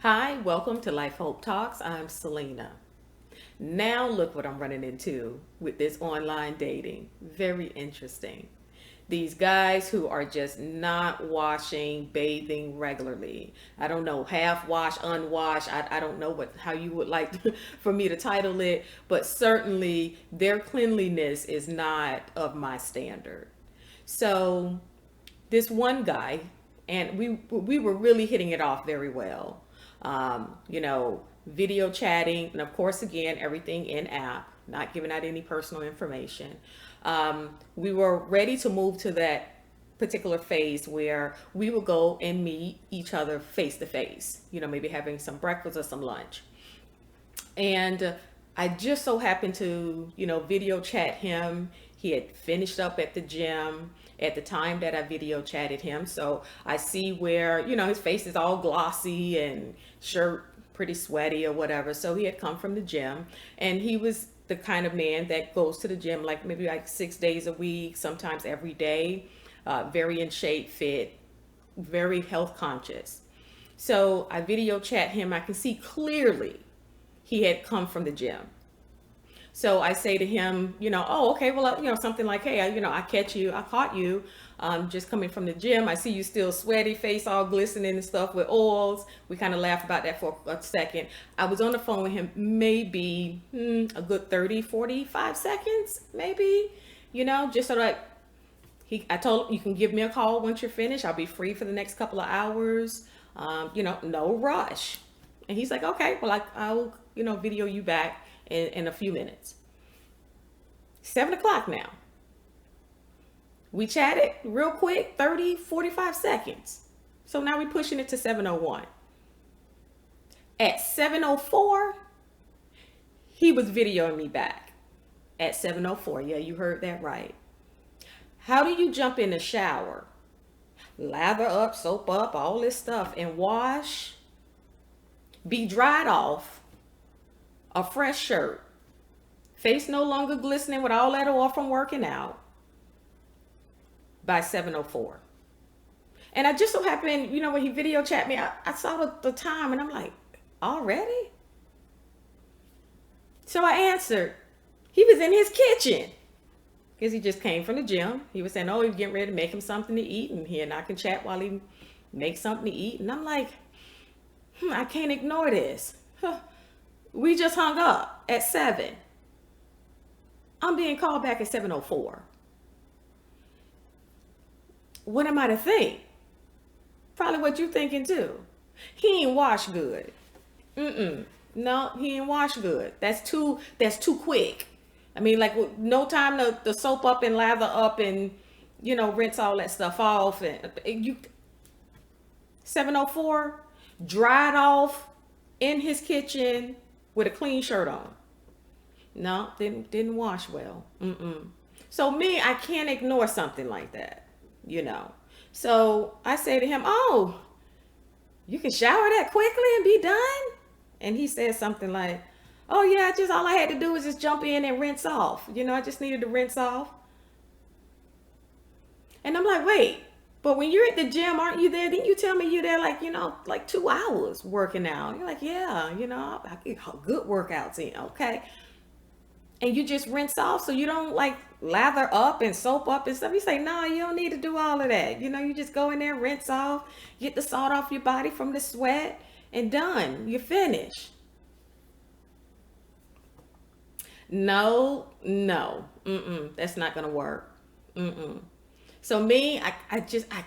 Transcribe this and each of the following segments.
Hi, welcome to Life Hope Talks. I'm Selena. Now look what I'm running into with this online dating. Very interesting. These guys who are just not washing, bathing regularly. I don't know, half wash, unwash. I don't know how you would like for me to title it, but certainly their cleanliness is not of my standard. So this one guy, and we were really hitting it off very well. Video chatting, and of course, again, everything in app, not giving out any personal information. We were ready to move to that particular phase where we would go and meet each other face to face. Maybe having some breakfast or some lunch. And I just so happened to, video chat him. He had finished up at the gym at the time that I video chatted him. So I see where, his face is all glossy and shirt pretty sweaty or whatever. So he had come from the gym, and he was the kind of man that goes to the gym like maybe like 6 days a week, sometimes every day, very in shape, fit, very health conscious. So I video chat him. I can see clearly he had come from the gym. So I say to him, oh, okay, well, something like, hey, I caught you, just coming from the gym. I see you still sweaty, face all glistening and stuff with oils. We kind of laughed about that for a second. I was on the phone with him maybe a good 30, 45 seconds, maybe, just so that I told him, you can give me a call once you're finished. I'll be free for the next couple of hours. No rush. And he's like, okay, well, I'll video you back in a few minutes. 7 o'clock now. We chatted real quick, 30, 45 seconds. So now we're pushing it to 7:01. At 7:04, he was videoing me back. At 7:04, yeah, you heard that right. How do you jump in the shower, lather up, soap up, all this stuff, and wash, be dried off, a fresh shirt, face no longer glistening with all that oil from working out by 7:04? And I just so happened, when he video chat me, I saw the time and I'm like, already? So I answered. He was in his kitchen because he just came from the gym. He was saying, oh, he's getting ready to make him something to eat, and he and I can chat while he makes something to eat. And I'm like, I can't ignore this. We just hung up at 7. I'm being called back at 7:04. What am I to think? Probably what you thinking too. He ain't wash good. No, he ain't wash good. That's too quick. I mean, like no time to soap up and lather up and rinse all that stuff off, and you 7:04 dried off in his kitchen with a clean shirt on. No, didn't wash well. So me, I can't ignore something like that. So I say to him, oh, you can shower that quickly and be done? And he said something like, oh yeah, just all I had to do was just jump in and rinse off. I just needed to rinse off. And I'm like, wait, but when you're at the gym, aren't you there? Didn't you tell me you're there like 2 hours working out? You're like, yeah, I get good workouts in, okay. And you just rinse off, so you don't like lather up and soap up and stuff. You say, no, you don't need to do all of that. You just go in there, rinse off, get the salt off your body from the sweat, and done. You're finished. No, no, that's not gonna work. So me, I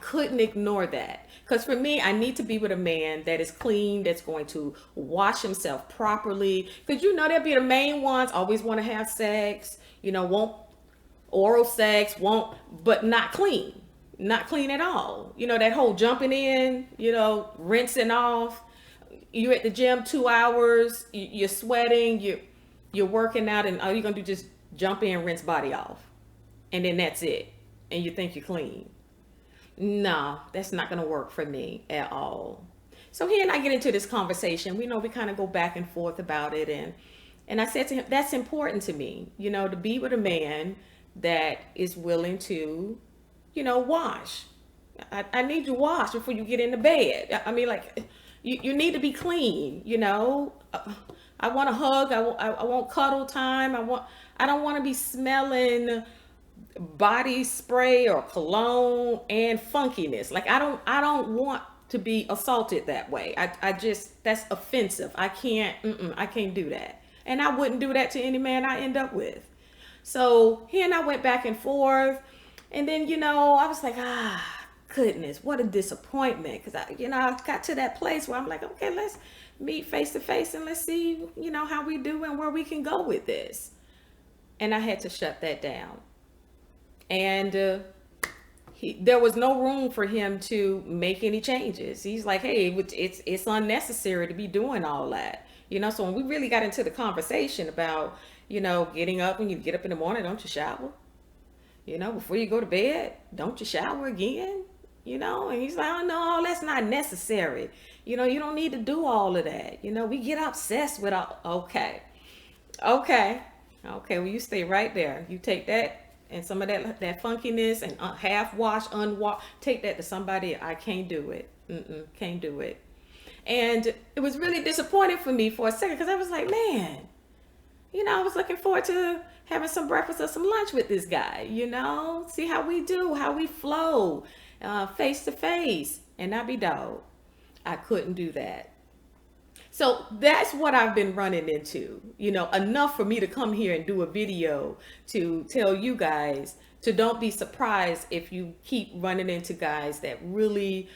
couldn't ignore that. Because for me, I need to be with a man that is clean, that's going to wash himself properly. Because there'll be the main ones, always want to have sex, won't oral sex, won't, but not clean. Not clean at all. That whole jumping in, rinsing off. You're at the gym 2 hours, you're sweating, you're working out, and all you're gonna do is just jump in, rinse body off. And then that's it. And you think you're clean. No, that's not going to work for me at all. So he and I get into this conversation. We kind of go back and forth about it. And I said to him, that's important to me, to be with a man that is willing to, wash. I need you wash before you get into bed. I mean, like, You need to be clean, you know. I want a hug. I want cuddle time. I don't want to be smelling body spray or cologne and funkiness. Like I don't want to be assaulted that way. I just, that's offensive. I can't do that. And I wouldn't do that to any man I end up with. So he and I went back and forth. And then, I was like, goodness, what a disappointment. Because I got to that place where I'm like, okay, let's meet face to face and let's see, how we do and where we can go with this. And I had to shut that down. And there was no room for him to make any changes. He's like, hey, it's unnecessary to be doing all that. So when we really got into the conversation about, getting up, when you get up in the morning, don't you shower? Before you go to bed, don't you shower again? And he's like, oh no, that's not necessary. You don't need to do all of that. We get obsessed with all, okay. Well, you stay right there. You take that and some of that funkiness and half wash, unwash, take that to somebody. I can't do it. Can't do it. And it was really disappointing for me for a second, because I was like, man, I was looking forward to having some breakfast or some lunch with this guy, see how we do, how we flow face to face. And I be dog, I couldn't do that. So that's what I've been running into, enough for me to come here and do a video to tell you guys to don't be surprised if you keep running into guys that really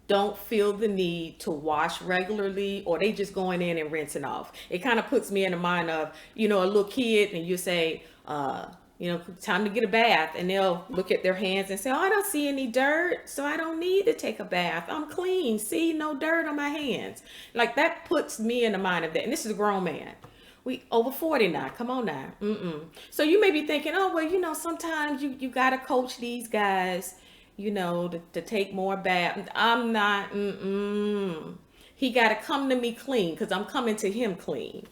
don't feel the need to wash regularly, or they just going in and rinsing off. It kind of puts me in the mind of, a little kid, and you say, time to get a bath, and they'll look at their hands and say, oh, I don't see any dirt, so I don't need to take a bath. I'm clean. See, no dirt on my hands. Like, that puts me in the mind of that. And this is a grown man. We over 40 now. Come on now. So you may be thinking, oh, well, sometimes you got to coach these guys, to take more baths. I'm not. He got to come to me clean, because I'm coming to him clean.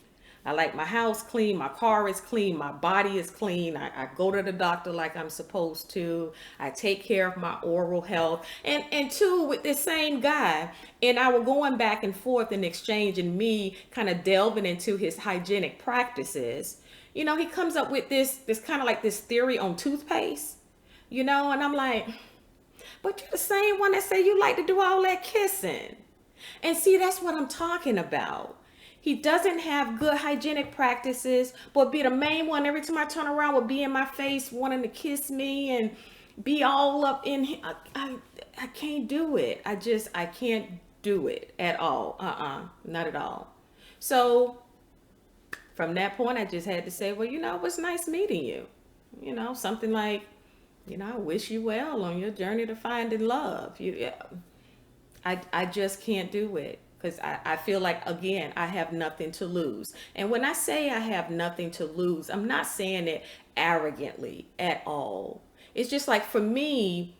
I like my house clean, my car is clean, my body is clean. I go to the doctor like I'm supposed to. I take care of my oral health. And two, with this same guy, and I were going back and forth in exchange, and me kind of delving into his hygienic practices. He comes up with this kind of like this theory on toothpaste, and I'm like, but you're the same one that say you like to do all that kissing. And see, that's what I'm talking about. He doesn't have good hygienic practices, but be the main one. Every time I turn around, would be in my face wanting to kiss me and be all up in him. I can't do it. I can't do it at all. Not at all. So from that point, I just had to say, well, it was nice meeting you. Something like, I wish you well on your journey to finding love. I just can't do it. Because I feel like, again, I have nothing to lose. And when I say I have nothing to lose, I'm not saying it arrogantly at all. It's just like, for me,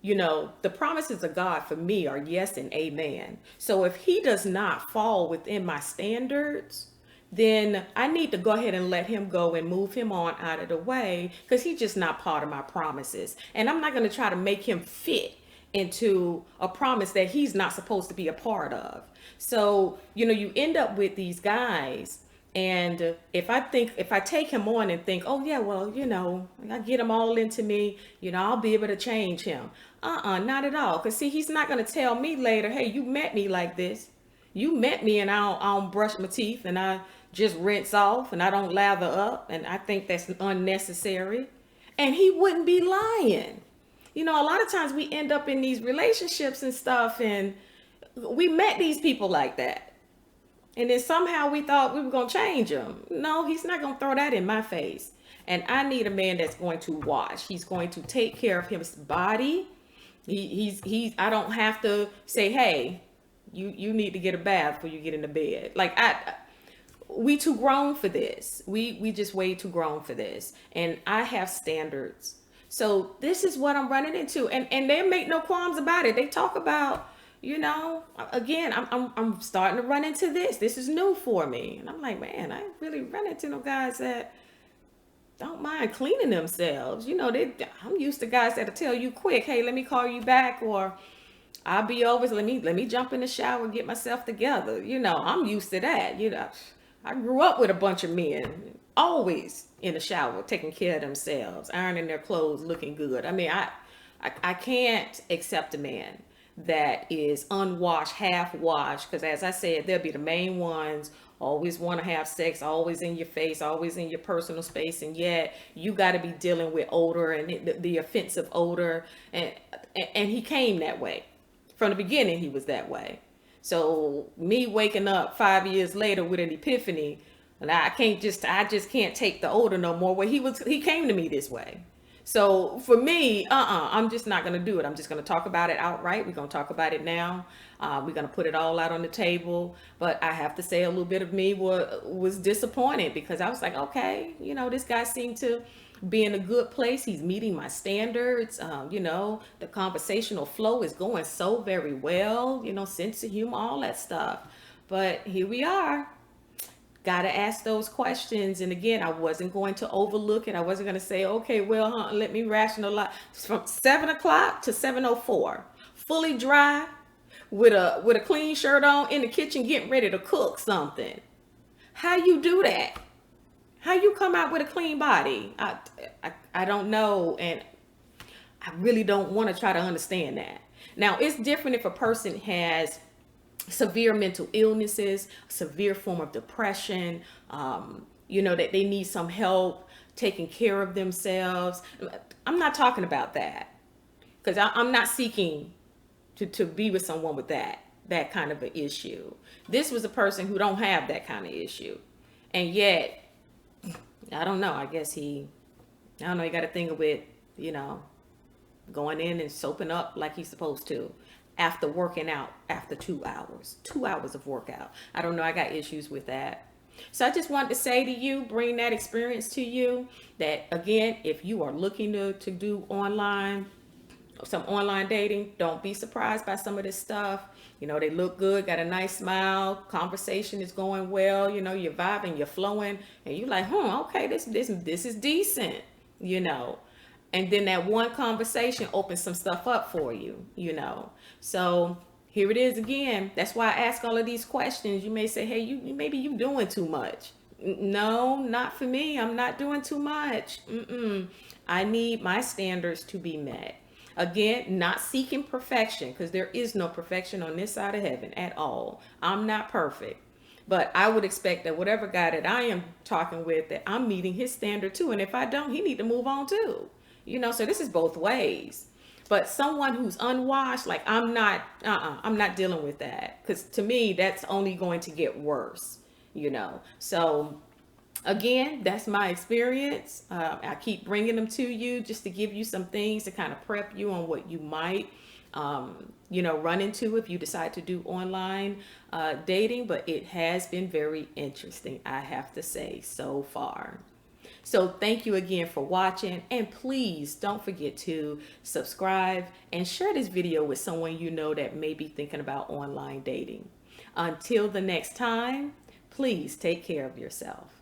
the promises of God for me are yes and amen. So if he does not fall within my standards, then I need to go ahead and let him go and move him on out of the way, because he's just not part of my promises. And I'm not going to try to make him fit into a promise that he's not supposed to be a part of. So, you end up with these guys, and if I take him on and think, oh yeah, well, I get him all into me, I'll be able to change him. Not at all. Because see, he's not going to tell me later, hey, you met me like this. You met me and I don't brush my teeth, and I just rinse off, and I don't lather up, and I think that's unnecessary. And he wouldn't be lying. A lot of times we end up in these relationships and stuff, and we met these people like that. And then somehow we thought we were going to change him. No, he's not going to throw that in my face. And I need a man that's going to wash. He's going to take care of his body. I don't have to say, hey, you need to get a bath before you get into bed. Like, we too grown for this. We just way too grown for this. And I have standards. So this is what I'm running into, and they make no qualms about it. They talk about, again, I'm starting to run into this. This is new for me, and I'm like, man, I ain't really run into no guys that don't mind cleaning themselves. I'm used to guys that'll tell you quick, hey, let me call you back, or I'll be always, let me jump in the shower and get myself together. I'm used to that. I grew up with a bunch of men always in the shower, taking care of themselves, ironing their clothes, looking good. I mean, I can't accept a man that is unwashed, half washed, because as I said, they'll be the main ones, always want to have sex, always in your face, always in your personal space, and yet you got to be dealing with odor and the offensive odor, and he came that way. From the beginning, he was that way. So me waking up 5 years later with an epiphany, and I just can't take the odor no more. Where he came to me this way. So for me, I'm just not gonna do it. I'm just gonna talk about it outright. We're gonna talk about it now. We're gonna put it all out on the table. But I have to say, a little bit of me was disappointed, because I was like, okay, this guy seemed to be in a good place. He's meeting my standards. The conversational flow is going so very well. Sense of humor, all that stuff. But here we are. Got to ask those questions. And again, I wasn't going to overlook it. I wasn't going to say, okay, well, let me rationalize. From 7 o'clock to 7:04, fully dry, with a clean shirt on, in the kitchen getting ready to cook something. How you do that? How you come out with a clean body? I don't know, and I really don't want to try to understand that. Now, it's different if a person has severe mental illnesses, severe form of depression, that they need some help taking care of themselves. I'm not talking about that, because I'm not seeking to be with someone with that kind of an issue. This was a person who don't have that kind of issue, and yet I don't know. I guess he got a thing with going in and soaping up like he's supposed to after working out after 2 hours of workout. I don't know. I got issues with that. So I just wanted to say to you, bring that experience to you, that again, if you are looking to do some online dating, don't be surprised by some of this stuff. They look good, got a nice smile, conversation is going well, you're vibing, you're flowing, and you're like, okay, this is decent, and then that one conversation opens some stuff up for you. So here it is again. That's why I ask all of these questions. You may say, hey, maybe you doing too much. No, not for me. I'm not doing too much. I need my standards to be met. Again, not seeking perfection, because there is no perfection on this side of heaven at all. I'm not perfect. But I would expect that whatever guy that I am talking with, that I'm meeting his standard too. And if I don't, he need to move on too. So this is both ways. But someone who's unwashed, like I'm not dealing with that. Because to me, that's only going to get worse, So again, that's my experience. I keep bringing them to you just to give you some things to kind of prep you on what you might, run into if you decide to do online dating. But it has been very interesting, I have to say, so far. So thank you again for watching, and please don't forget to subscribe and share this video with someone that may be thinking about online dating. Until the next time, please take care of yourself.